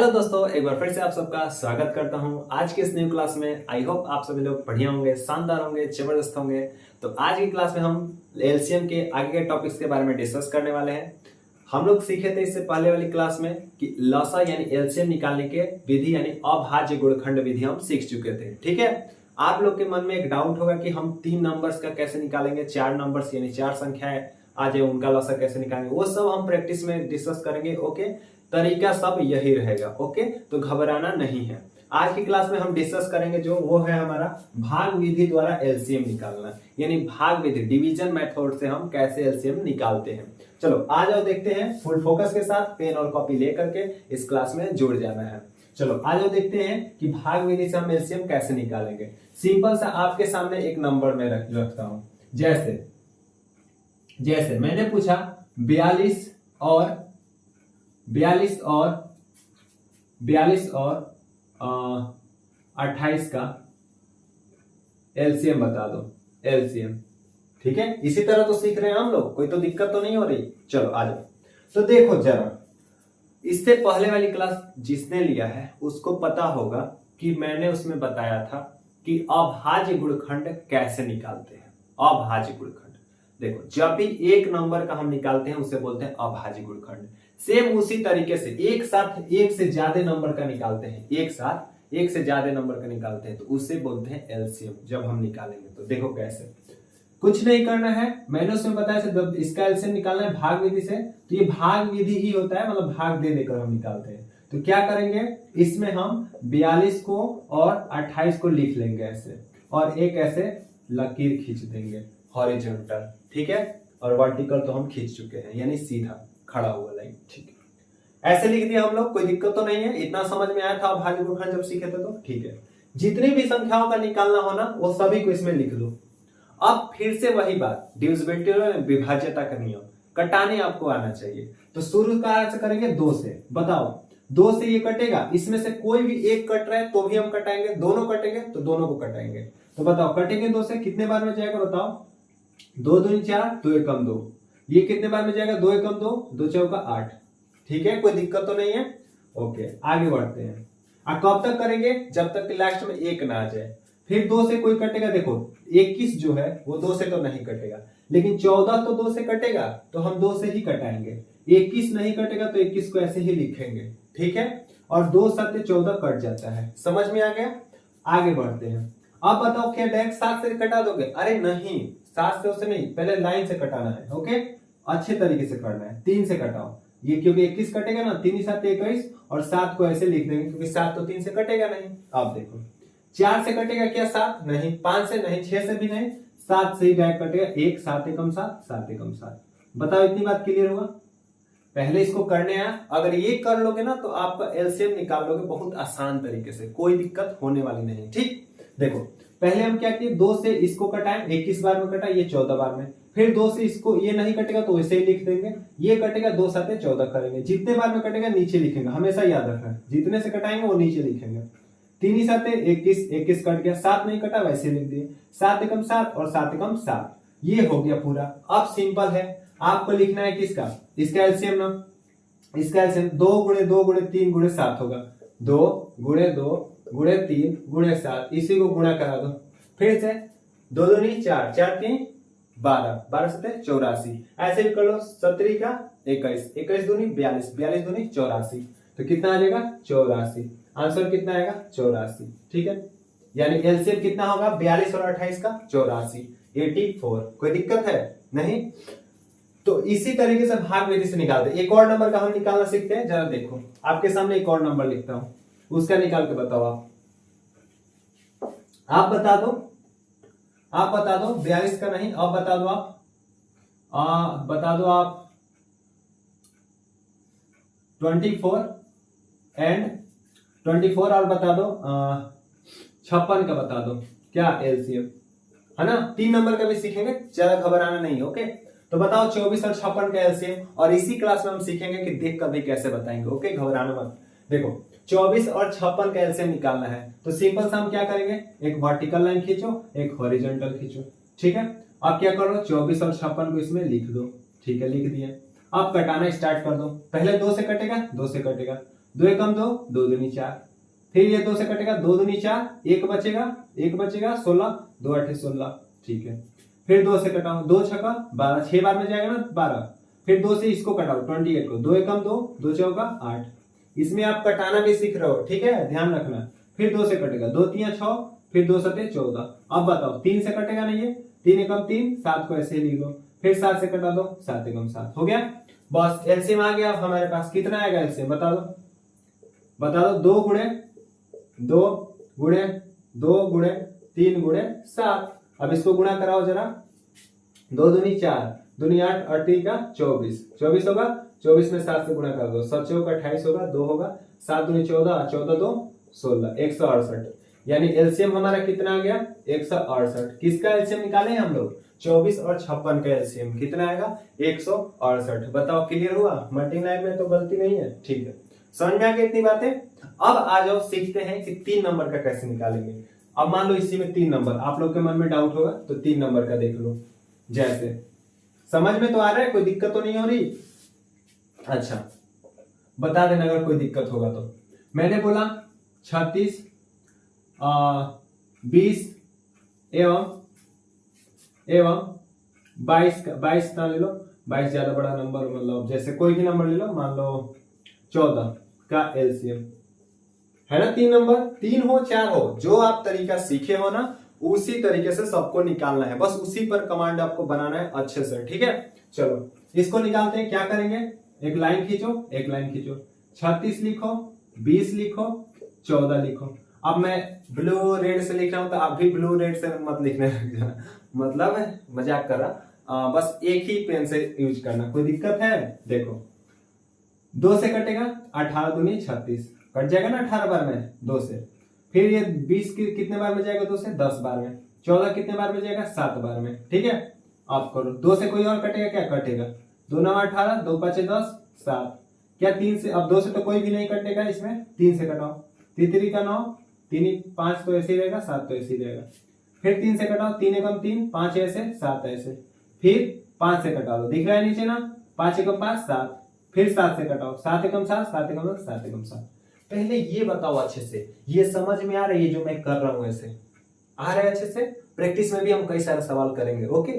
Hello दोस्तों, एक बार फिर से आप सबका स्वागत करता हूं आज के इस न्यू क्लास में। आई होप आप सभी लोग बढ़िया होंगे, शानदार होंगे, जबरदस्त होंगे। तो आज की क्लास में हम एलसीएम के आगे के टॉपिक्स के बारे में डिस्कस करने वाले हैं। हम लोग सीखे थे इससे पहले वाली क्लास में कि लसा यानी एलसीएम निकालने के विधि यानी अभाज्य गुणनखंड विधि हम सीख चुके थे। ठीक है, आप लोग के मन में एक डाउट होगा कि हम 3 नंबर्स का कैसे निकालेंगे, 4 नंबर्स यानी 4 संख्याएं आ जाए उनका लसा कैसे निकालेंगे, वो सब हम प्रैक्टिस में डिस्कस करेंगे। ओके, तरीका सब यही रहेगा। ओके, तो घबराना नहीं है। आज की क्लास में हम डिस्कस करेंगे जो वो है हमारा भाग विधि द्वारा एलसीएम निकालना, यानी भाग विधि डिवीजन मेथड से हम कैसे एलसीएम निकालते हैं। चलो आ जाओ, देखते हैं। फुल फोकस के साथ पेन और कॉपी लेकर के इस क्लास में जुड़ जाना है। चलो आ जाओ, देखते हैं कि भाग विधि से हम एलसीएम कैसे निकालेंगे। सिंपल सा आपके सामने एक नंबर में रखता हूं। जैसे मैंने पूछा 42 और 28 का एलसीएम बता दो। एलसीएम ठीक है, इसी तरह तो सीख रहे हैं हम लोग, कोई तो दिक्कत तो नहीं हो रही। चलो आ जाओ। तो देखो जरा, इससे पहले वाली क्लास जिसने लिया है उसको पता होगा कि मैंने उसमें बताया था कि अभाज्य गुणनखंड कैसे निकालते हैं। अभाज्य गुणनखंड देखो, जब भी एक नंबर का हम निकालते हैं उसे बोलते हैं अभाज्य गुणनखंड। सेम उसी तरीके से एक साथ एक से ज्यादा नंबर का निकालते हैं, एक साथ एक से ज्यादा नंबर का निकालते हैं तो उसे बोलते हैं एलसीएम। जब हम निकालेंगे तो देखो कैसे, कुछ नहीं करना है। मैंने उसमें बताया जब इसका एलसीएम निकालना है भाग विधि से, तो ये भाग विधि ही होता है, मतलब भाग दे देकर हम निकालते हैं। तो क्या करेंगे, इसमें हम 42 को और 28 को लिख लेंगे ऐसे, और एक ऐसे लकीर खींच देंगे हॉरिजॉन्टल। ठीक है, और वर्टिकल तो हम खींच चुके हैं, यानी सीधा खड़ा हुआ लाइन। ठीक है, ऐसे लिख दिया हम लोग, कोई दिक्कत तो नहीं है। इतना समझ में आया था अभाज्य गुणनखंड जब सीखे थे तो ठीक है। जितनी भी संख्याओं का निकालना हो ना वो सभी को इसमें लिख दो। अब फिर से वही बात, डिविजिबिलिटी और विभाज्यता का नियम, कटाने आपको आना चाहिए। तो शुरू कहाँ से करेंगे, 2 से। बताओ 2 से ये कटेगा, इसमें से कोई भी एक कट रहा है तो भी हम कटाएंगे, दोनों कटेंगे तो दोनों को कटाएंगे। तो बताओ कटेंगे 2 से कितने बार में जाएगा, बताओ। 2 दूनी 4, 2 एकम 2। ये कितने बार में जाएगा, 2 एकम 2, 2 चौका 8। ठीक है, कोई दिक्कत तो नहीं है। ओके, आगे बढ़ते हैं। अब कब तक करेंगे, जब तक कि लास्ट में 1 ना आ जाए। फिर 2 से कोई कटेगा, देखो 21 जो है वो 2 से तो नहीं कटेगा, लेकिन 14 तो 2 से कटेगा, तो हम 2 से ही कटाएंगे। 21 नहीं कटेगा तो 21 को ऐसे ही लिखेंगे। ठीक है, और 2 7 14 कट जाता है। समझ में आ गया। आगे बढ़ते हैं। अब बताओ क्या डायरेक्ट 7 से कटा दोगे? अरे नहीं, 7 से उसे नहीं, पहले लाइन से कटाना है। ओके, अच्छे तरीके से करना है। 3 से कटाओ ये, क्योंकि 21 कटेगा ना, 3 7 21, और 7 को ऐसे लिख देंगे क्योंकि 7 तो 3 से कटेगा नहीं। अब देखो 4 से कटेगा क्या, 7 नहीं, 5 से नहीं, 6 से भी नहीं, 7 से ही डायरेक्ट कटेगा। 1 7 एकम 7, 7 एकम 7। बताओ इतनी बात क्लियर होगा। पहले इसको करने आया, अगर ये कर लोगे ना तो आपका एलसीएम निकाल लोगे बहुत आसान तरीके से, कोई दिक्कत होने वाली नहीं। ठीक, देखो पहले हम क्या किए, 2 से इसको कटाएं, 21 बार में कटा, ये 14 बार में। फिर 2 से इसको, ये नहीं कटेगा तो वैसे ही लिख देंगे। ये कटेगा, 2 7 14 करेंगे। जितने बार में कटेगा नीचे लिखेंगे, हमेशा याद रखना, जितने से कटाएंगे वो नीचे लिखेंगे। 3 7 21, 21 कट गया, 7 नहीं कटा वैसे लिख दिए। 7 एकम 7 और 7 एकम 7, ये हो गया पूरा। अब सिंपल है, आपको लिखना है किसका, इसका एलसीएम ना। इसका एलसीएम 2 गुणे 2 गुणे 3 गुणे 7 होगा। 2 गुणे 2 गुणे 3 गुणे 7, इसी को गुणा करा दो। फिर से 2 दूनी 4, 4 3 12, 12 7 84, ऐसे भी कर लो। 17 का 21, 21 दूनी 42, 42 दूनी 84, तो कितना आ जाएगा 84। आंसर कितना आएगा 84। ठीक है, यानी एलसीएम कितना होगा 42 और 28 का 84, 84। कोई दिक्कत है नहीं। तो इसी तरीके से भाग विधि से निकालते हैं। एक और नंबर का हम निकालना सीखते हैं। जरा देखो, आपके सामने एक और नंबर लिखता हूं, उसका निकाल के बताओ। आप बता दो, आप बता दो। 42 का नहीं, अब बता दो आप, बता दो आप 24 एंड 24, और बता दो 56 का बता दो क्या एलसीएम है ना। 3 नंबर का भी सीखेंगे, ज्यादा घबराना नहीं। ओके, तो बताओ 24 और 56 का एलसीएम, और इसी क्लास में हम सीखेंगे कि देख कर भी कैसे बताएंगे। ओके, घबराना मत। देखो 24 और 56 का एलसीएम निकालना है तो सिंपल सा हम क्या करेंगे, एक वर्टिकल लाइन खींचो, एक हॉरिजॉन्टल खींचो। ठीक है, अब क्या करो, 24 और 56 को इसमें लिख दो। ठीक है, लिख दिए। अब कटाना स्टार्ट कर दो। पहले 2 से कटेगा, 2 से कटेगा, 2 एकम 2, 2 दूनी 4, फिर ये 2 से कटेगा, 2 दूनी 4, 1 बचेगा, 16, 2 8 16, ठीक है। फिर 2 से कटाओ, 2 छक्का 12, 6 बार में जाएगा ना 12, फिर 2 से इसको कटाओ 28 को, 2 एकम 2, 2 चौका 8, इसमें आप कटाना भी सीख रहे हो, ठीक है, ध्यान रखना। फिर 2 से कटेगा, 2 3 6, फिर 2 7 14, अब बताओ 3 से कटेगा नहीं है, 3 एकम 3, 7 को ऐसे ही लिख दो, फिर 7 से कटा दो, 7 एकम 7, हो गया। बस एलसीएम आ गया अब हमारे पास, कितना आएगा एलसीएम बता दो, बता दो। 2 गुणे 2 गुणे 2 गुणे 3 गुणे 7, अब इसको गुणा कराओ जरा, 2 दूनी 4, दूनी 8, 8 का 24, 24 होगा, 24 में 7 से गुणा कर दो, 7 चौका 28 होगा, 2 होगा, 7 दूनी 14, 14 2 16, 168, यानी एलसीएम हमारा कितना आ गया 168। किसका एलसीएम निकाले हम लोग, 24 और 56 का एलसीएम कितना आएगा 168। बताओ क्लियर हुआ, मल्टीप्लाई में तो गलती नहीं है, ठीक है, समझ में आ गई इतनी बातें। अब आ जाओ सीखते हैं कि 3 नंबर का कैसे निकालेंगे। अब मान लो इसी में 3 नंबर, आप लोग के मन में डाउट होगा तो 3 नंबर का देख लो, जैसे समझ में तो आ रहा है, कोई दिक्कत तो नहीं हो रही, अच्छा बता देना अगर कोई दिक्कत होगा तो। मैंने बोला 36 20 एवं 22 ना ले लो, 22 ज्यादा बड़ा नंबर, मतलब जैसे कोई भी नंबर ले लो, मान लो 14 का एलसीएम है ना 3 नंबर, 3 हो 4 हो, जो आप तरीका सीखे हो ना उसी तरीके से सबको निकालना है, बस उसी पर कमांड आपको बनाना है अच्छे से, ठीक है। चलो इसको निकालते हैं, क्या करेंगे, एक लाइन खींचो, एक लाइन खींचो, 36 लिखो, 20 लिखो, 14 लिखो। अब मैं ब्लू रेड से लिख रहा हूं तो आप भी ब्लू रेड से मत लिखने लग जाना, मतलब मजाक कर रहा, बस एक ही पेन से यूज करना, कोई दिक्कत है। देखो 2 से कटेगा, 18 दूनी 36, कट जाएगा ना 18 बार में 2 से, फिर ये 20 कितने बार में जाएगा 2 से 10 बार में, 14 कितने बार में जाएगा 7 बार में, ठीक है। आप करो, 2 से कोई और कटेगा क्या, कटेगा 2 9 18, 2 5 10 7, क्या 3 से, अब 2 से तो कोई भी नहीं कटेगा इसमें, 3 से कटाओ, 3 3 का 9, 3 5 तो ऐसे ही रहेगा, 7 तो ऐसे ही रहेगा, फिर 3 से कटाओ, 3 एकम 3, 5 ऐसे 7 ऐसे, फिर 5 से कटा लो, दिख रहा है नीचे ना, 5 एकम 5 7, फिर 7 से कटाओ, 7 एकम 7, 7 एकम 7 एकम 7। पहले ये बताओ अच्छे से, ये समझ में आ रहा है, ये जो मैं कर रहा हूं ऐसे आ रहा है अच्छे से। प्रैक्टिस में भी हम कई सारे सवाल करेंगे, ओके,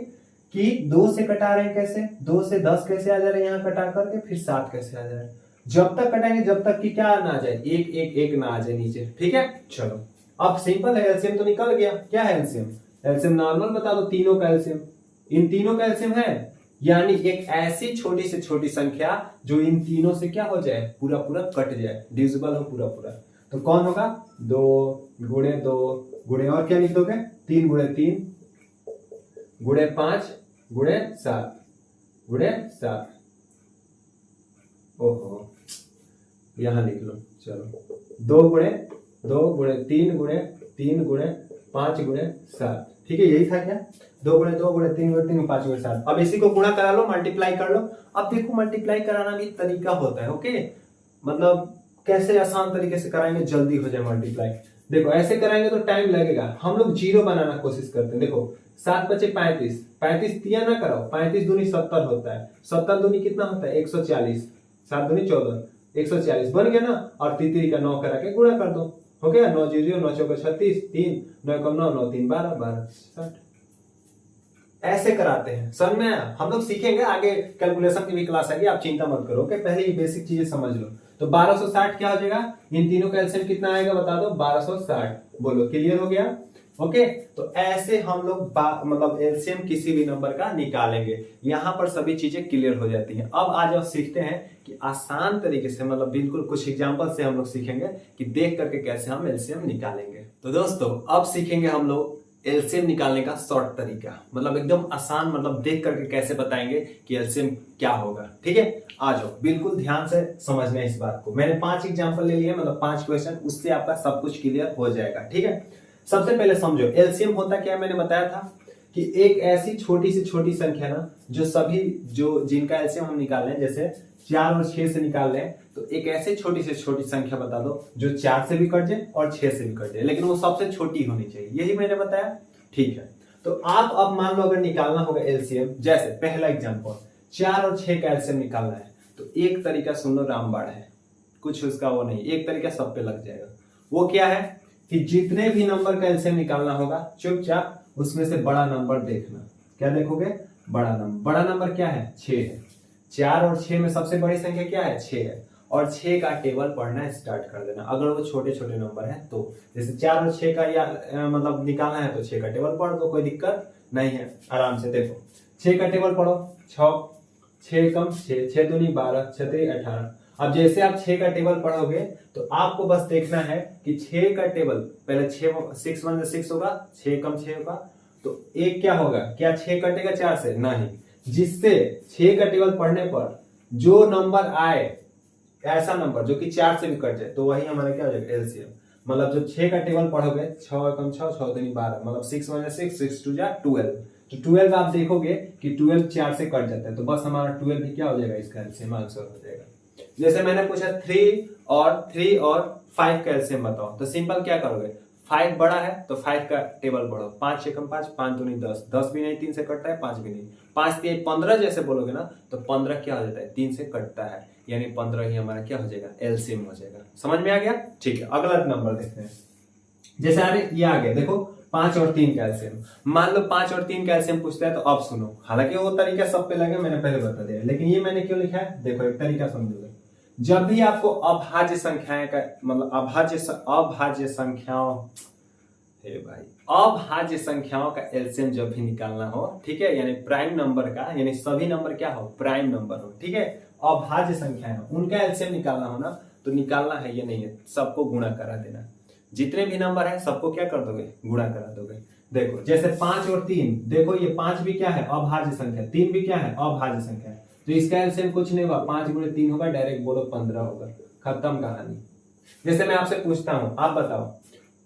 कि 2 से कटा रहे हैं कैसे, 2 से 10 कैसे आ जा रहे हैं यहाँ कटा करके, फिर 7 कैसे आ जा रहे हैं, जब तक कटाएंगे जब तक कि क्या ना आ जाए, एक एक एक ना आ जाए नीचे, ठीक है। चलो अब सिंपल है, एलसीएम तो निकल गया, क्या है एलसीएम, एलसीएम नॉर्मल बता दो, तीनों का एलसीएम, इन तीनों का एलसीएम है, यानी एक ऐसी छोटी से छोटी संख्या जो इन तीनों से क्या हो जाए, पूरा पूरा कट जाए, डिविजिबल हो पूरा पूरा, तो कौन होगा, 2 गुणे 2 गुणे और क्या लिख दोगे, 3 गुणे 3 गुणे 5 गुणे 7 गुणे 7, ओहो यहां लिख लो, चलो 2 गुणे 2 गुणे 3 गुणे 3 गुणे 5 गुणे 7, ठीक है, यही था क्या, 2 गुणे 2 गुणे 3 गुणे 3 5 गुणे 7। अब इसी को गुणा करा लो, मल्टीप्लाई कर लो। अब देखो मल्टीप्लाई कराना भी तरीका होता है, ओके, मतलब कैसे आसान तरीके से कराएंगे जल्दी हो जाए मल्टीप्लाई। देखो ऐसे कराएंगे तो टाइम लगेगा, हम लोग जीरो बनाना कोशिश करते हैं। देखो 7 बचे 35, 35 दिया ना करो, 35 दूनी 70 होता है, 70 दूनी कितना होता है 140, 7 दूनी 14, 140 बन गया ना, और 3 का 9 करा के गुणा कर दो, हो गया 9 0 9 चौका 36, 3 9 कम 9 9 3 12 12 60। ऐसे कराते हैं, समझ में आया। हम लोग सीखेंगे आगे, कैलकुलेशन की भी क्लास आएगी, आप चिंता मत करो, ओके, पहले ये बेसिक चीजें समझ लो। तो 1260 क्या हो जाएगा, इन तीनों का एलसीएम कितना आएगा बता दो, 1260, बोलो क्लियर हो गया, ओके। तो ऐसे हम लोग मतलब एलसीएम किसी भी नंबर का निकालेंगे, यहां पर सभी चीजें क्लियर हो जाती हैं। अब आज आप सीखते हैं कि आसान तरीके से, मतलब बिल्कुल कुछ एग्जांपल से हम लोग सीखेंगे कि देख करके कैसे हम एलसीएम निकालेंगे। तो दोस्तों अब सीखेंगे हम लोग एलसीएम निकालने का शॉर्ट तरीका, मतलब एकदम आसान, मतलब देख करके कैसे बताएंगे कि एलसीएम क्या होगा, ठीक है। आ जाओ, बिल्कुल ध्यान से समझना है इस बात को। मैंने 5 एग्जांपल ले लिए, मतलब 5 क्वेश्चन, उससे आपका सब कुछ क्लियर हो जाएगा, ठीक है। सबसे पहले समझो एलसीएम होता क्या है, मैंने बताया था कि एक ऐसी छोटी से छोटी संख्या ना, जो सभी जो जिनका एलसीएम हम निकाल रहे हैं, जैसे 4 और 6 से निकाल रहे हैं, तो एक ऐसी छोटी से छोटी संख्या बता दो जो 4 से भी कट जाए और 6 से भी कट जाए, लेकिन वो सबसे छोटी होनी चाहिए, यही मैंने बताया, ठीक है। तो आप अब मान लो अगर निकालना होगा एलसीएम, जैसे पहला एग्जांपल 4 और 6 का एलसीएम निकालना है, तो एक तरीका सुन लो, रामबाण है, कुछ उसका वो नहीं, एक तरीका सब पे लग जाएगा। वो क्या है कि जितने भी नंबर का एलसीएम निकालना होगा चुपचाप उसमें से बड़ा नंबर देखना। क्या देखोगे? बड़ा नंबर। बड़ा नंबर क्या है? 6 है। 4 और 6 में सबसे बड़ी संख्या क्या है? 6 है। और 6 का टेबल पढ़ना स्टार्ट कर देना अगर वो छोटे छोटे नंबर है तो। जैसे 4 और 6 का या मतलब निकालना है तो 6 का टेबल पढ़ दो, कोई दिक्कत नहीं है, आराम से। देखो 6 का टेबल पढ़ो, 6 कम 6, 6 दूनी 12, 6 3 18। अब जैसे आप 6 का टेबल पढ़ोगे तो आपको बस देखना है कि 6 का टेबल पहले 6 1 6 होगा, 6 कम 6 होगा तो एक क्या होगा? क्या 6 कटेगा 4 से? नहीं। जिससे 6 का टेबल पढ़ने पर जो नंबर आए, ऐसा नंबर जो कि 4 से भी कट जाए, तो वही हमारा क्या हो जाएगा? एलसीएम। मतलब जब 6 का टेबल पढ़ोगे 6 कम 6, 6 दूनी 12, मतलब 6 1 6, 6 2 12। तो 12 आप देखोगे कि 12 4 से कट जाता है, तो बस हमारा 12 भी क्या हो जाएगा? इसका एलसीएम आंसर हो जाएगा। जैसे मैंने पूछा 3 और 5 का एलसीएम बताओ, तो सिंपल क्या करोगे? 5 बड़ा है तो 5 का टेबल पढ़ो, 5 6 कम 5, 5 दूनी 10, 10 भी नहीं 3 से कटता है, 5 भी नहीं, 5 3 15 जैसे बोलोगे ना तो 15 क्या हो जाता है? 3 से कटता है, यानी 15 ही हमारा क्या हो जाएगा? एलसीएम हो जाएगा। समझ में आ गया? ठीक है, अगला नंबर देखते हैं। जैसे अरे ये आ गया, देखो 5 और 3 का एलसीएम। मान लो 5 और 3 का एलसीएम पूछता है तो अब सुनो, हालांकि वो तरीका सब पे लगे, मैंने पहले बता दिया, लेकिन ये मैंने क्यों लिखा है देखो, एक तरीका समझोगे। जब भी आपको अभाज्य संख्याएं का मतलब अभाज्य संख्याओं, हे भाई, अभाज्य संख्याओं का एलसीएम जब भी निकालना हो, ठीक है, यानी प्राइम नंबर का, यानी सभी नंबर क्या हो? प्राइम नंबर हो, ठीक है, अभाज्य संख्याएं हो, उनका एलसीएम निकालना हो ना, तो निकालना है ये नहीं है, सबको गुणा करा देना। जितने भी नंबर है सबको क्या कर दोगे? गुणा करा दोगे। देखो जैसे 5 और 3, देखो ये 5 भी क्या है? अभाज्य संख्या, 3 भी क्या है? अभाज्य संख्या है, तो इसका एलसीएम कुछ नहीं होगा, 5 गुणे 3 होगा, डायरेक्ट बोलो 15 होगा, खत्म कहानी। जैसे मैं आपसे पूछता हूं, आप बताओ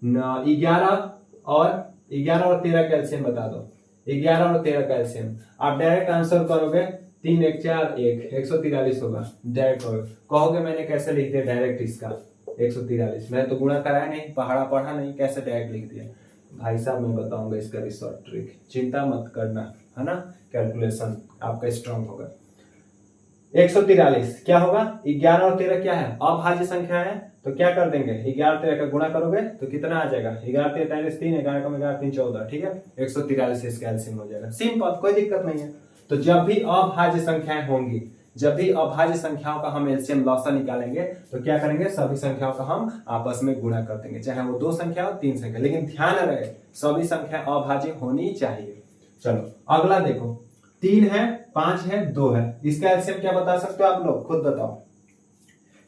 11 और 13 का एलसीएम बता दो। 11 और 13 का एलसीएम आप डायरेक्ट आंसर करोगे, 3 1 4 1, 143 होगा, डायरेक्ट कहोगे मैंने कैसे लिख दिया डायरेक्ट इसका 143, मैंने तो गुणा कराया नहीं, पढ़ा नहीं, कैसे डायरेक्ट लिख दिया? भाई साहब मैं बताऊंगा इसका भी शॉर्ट ट्रिक, चिंता मत करना, है ना, कैलकुलेशन आपका स्ट्रांग होगा। 143 क्या होगा? 11 और 13 क्या है? अभाज्य संख्या है, तो क्या कर देंगे? 11 13 का गुणा करोगे तो कितना आ जाएगा? 11 13 43 3, 11 कम 11 3 14, ठीक है, 143 इसका एलसीएम हो जाएगा। सिंपल, कोई दिक्कत नहीं है। तो जब भी अभाज्य संख्याएं होंगी, जब भी अभाज्य संख्याओं का हम एलसीएम लॉसा निकालेंगे तो क्या करेंगे? सभी संख्याओं का हम आपस में गुणा कर देंगे, चाहे वो 2 संख्या हो 3 संख्या, लेकिन ध्यान रहे सभी संख्या अभाज्य होनी चाहिए। चलो अगला देखो, 3 है, 5 है, 2 है, इसका एलसीएम क्या बता सकते हो आप लोग? खुद बताओ।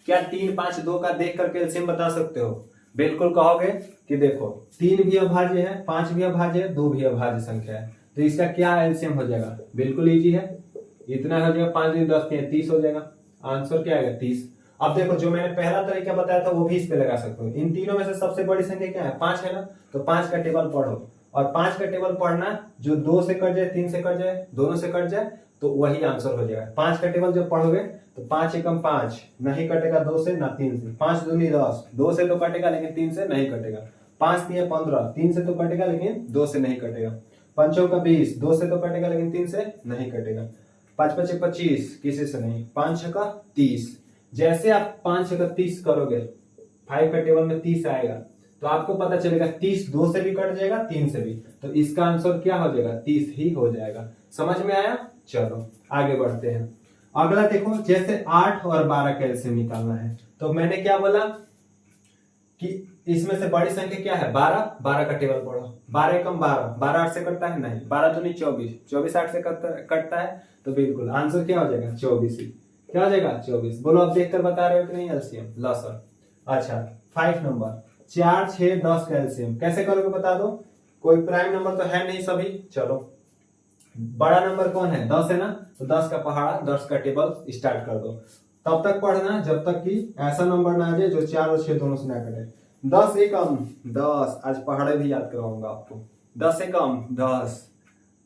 क्या 3 5 2 का देख करके एलसीएम बता सकते हो? बिल्कुल कहोगे कि देखो 3 भी अभाज्य है, 5 भी अभाज्य है, 2 भी अभाज्य संख्या है, तो इसका क्या एलसीएम हो जाएगा? बिल्कुल इजी है, इतना हो जाएगा, 5 10 30 हो जाएगा, आंसर क्या आएगा? 30। अब देखो जो मैंने पहला तरीका बताया था वो भी इस पे लगा सकते हो। इन तीनों में से सबसे बड़ी संख्या क्या है? 5 है ना, तो 5 का टेबल पढ़ो, और 5 का टेबल पढ़ना जो 2 से कट जाए, 3 से कट जाए, दोनों से कट जाए, तो वही आंसर हो जाएगा। 5 का टेबल जब पढ़ोगे तो 5 एकम 5 नहीं कटेगा 2 से ना 3 से, 5 दूनी 10, 2 से तो कटेगा लेकिन 3 से नहीं कटेगा, 5 3 15, 3 से तो कटेगा लेकिन 2 से नहीं कटेगा, 5 का 20, 2 से तो कटेगा लेकिन 3 से नहीं कटेगा, 5 5 25 किसी से नहीं, 5 का 30। जैसे आप 5 का 30 करोगे, 5 का टेबल में 30 आएगा, तो आपको पता चलेगा 30 2 से भी कट जाएगा, 3 से भी, तो इसका आंसर क्या हो जाएगा? 30 ही हो जाएगा। समझ में आया? चलो आगे बढ़ते हैं। अगला देखो, जैसे 8 और 12 का एलसीएम निकालना है, तो मैंने क्या बोला कि इसमें से बड़ी संख्या क्या है? 12, 12 का टेबल पढ़ो, 12 कम 12, 12 8 से कटता है नहीं, 12 दूनी 24, 24 8 से कटता है, तो बिल्कुल आंसर क्या हो जाएगा? 24 ही। क्या हो जाएगा? 24। बोलो अब देखकर बता रहे हो कि नहीं एलसीएम लॉसर? अच्छा 5 नंबर, 4 6 10 का एलसीएम कैसे करोगे बता दो? कोई प्राइम नंबर तो है नहीं सभी, चलो बड़ा नंबर कौन है? 10 है ना, तो 10 का पहाड़ा, 10 का टेबल स्टार्ट कर दो, तब तक पढ़ना जब तक कि ऐसा नंबर ना आ जाए जो 4 और 6 दोनों से ना कटे। 10 एकम 10, आज पहाड़े भी याद करवाऊंगा आपको। 10 एकम 10,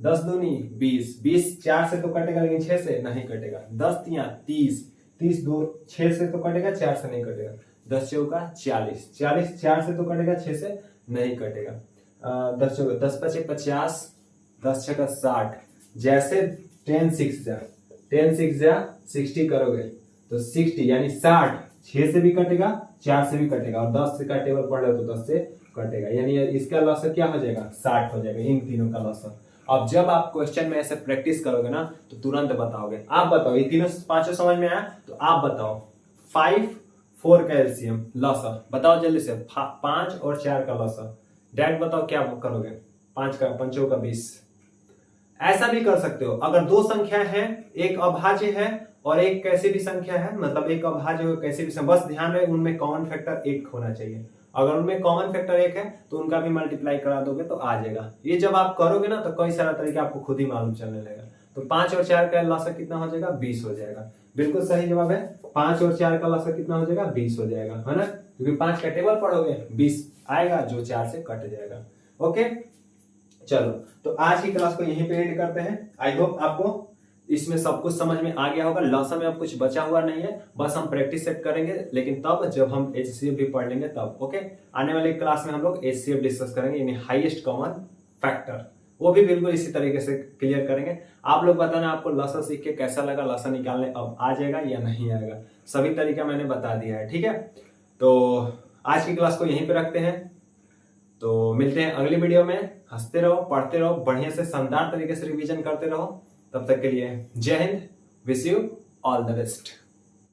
10 दूनी 20, 20 4 से तो कटेगा लेकिन 6 से नहीं कटेगा, 10 तिया 30, 30 2 6 से तो कटेगा, 4 से नहीं कटेगा, 10 चौका 40, 40 4 से तो कटेगा, 6 से नहीं कटेगा, 10 चौका 10 पचे 50, 10 छक्का 60। जैसे 10 6 जा 60 करोगे तो 60 यानी 60 6 से भी कटेगा, 4 से भी कटेगा, और 10 से का टेबल पढ़ लो तो 10 से कटेगा, यानी इसका लॉसर क्या हो जाएगा 60 हो जाएगा, इन तीनों का लॉसर। अब जब आप क्वेश्चन में ऐसे प्रैक्टिस करोगे ना तो तुरंत बताओगे। आप बताओ, ये तीनों पांचों समझ में आया? तो आप बताओ 5 4 का एलसीएम लॉसर बताओ जल्दी से, 5 और 4 का लॉसर। डायरेक्ट बताओ क्या करोगे, 5 का 5 का 20। ऐसा भी कर सकते हो, अगर दो संख्या है, एक अभाज्य है और एक कैसे भी संख्या है, मतलब एक अभाज्य हो कैसे भी संख्या, बस ध्यान रहे उनमें कॉमन फैक्टर 1 होना चाहिए। अगर उनमें कॉमन फैक्टर 1 है तो उनका भी मल्टीप्लाई करा दोगे तो आ जाएगा। ये जब आप करोगे ना तो कई सारा तरीका आपको खुद ही मालूम चलने लगेगा। तो 5 और 4 का लॉसर कितना हो जाएगा 20 हो जाएगा। बिल्कुल सही जवाब है, 5 और 4 का लॉसर कितना हो जाएगा 20 हो जाएगा, है ना, क्योंकि 5 का टेबल पढ़ोगे 20 आएगा जो 4 से कट जाएगा। ओके चलो, तो आज की क्लास को यहीं पे एंड करते हैं। आई होप आपको इसमें सब कुछ समझ में आ गया होगा। लॉसर में अब कुछ बचा हुआ नहीं है, बस हम प्रैक्टिस सेट करेंगे, लेकिन तब जब हम एचसीएफ भी पढ़ लेंगे तब। ओके, आने वाले क्लास में हम लोग एचसीएफ डिस्कस करेंगे, यानी हाईएस्ट कॉमन फैक्टर, वो भी बिल्कुल इसी तरीके से क्लियर करेंगे। आप लोग बताना आपको लॉसर सीख के कैसा लगा, लॉसर निकालने अब आ जाएगा या नहीं आएगा, सभी तरीका मैंने बता दिया है। ठीक है, तो आज की क्लास को यहीं पे रखते हैं, तो मिलते हैं अगली वीडियो में। हंसते रहो, पढ़ते रहो, बढ़िया से शानदार तरीके से रिवीजन करते रहो। तब तक के लिए जय Hind, wish you all the best.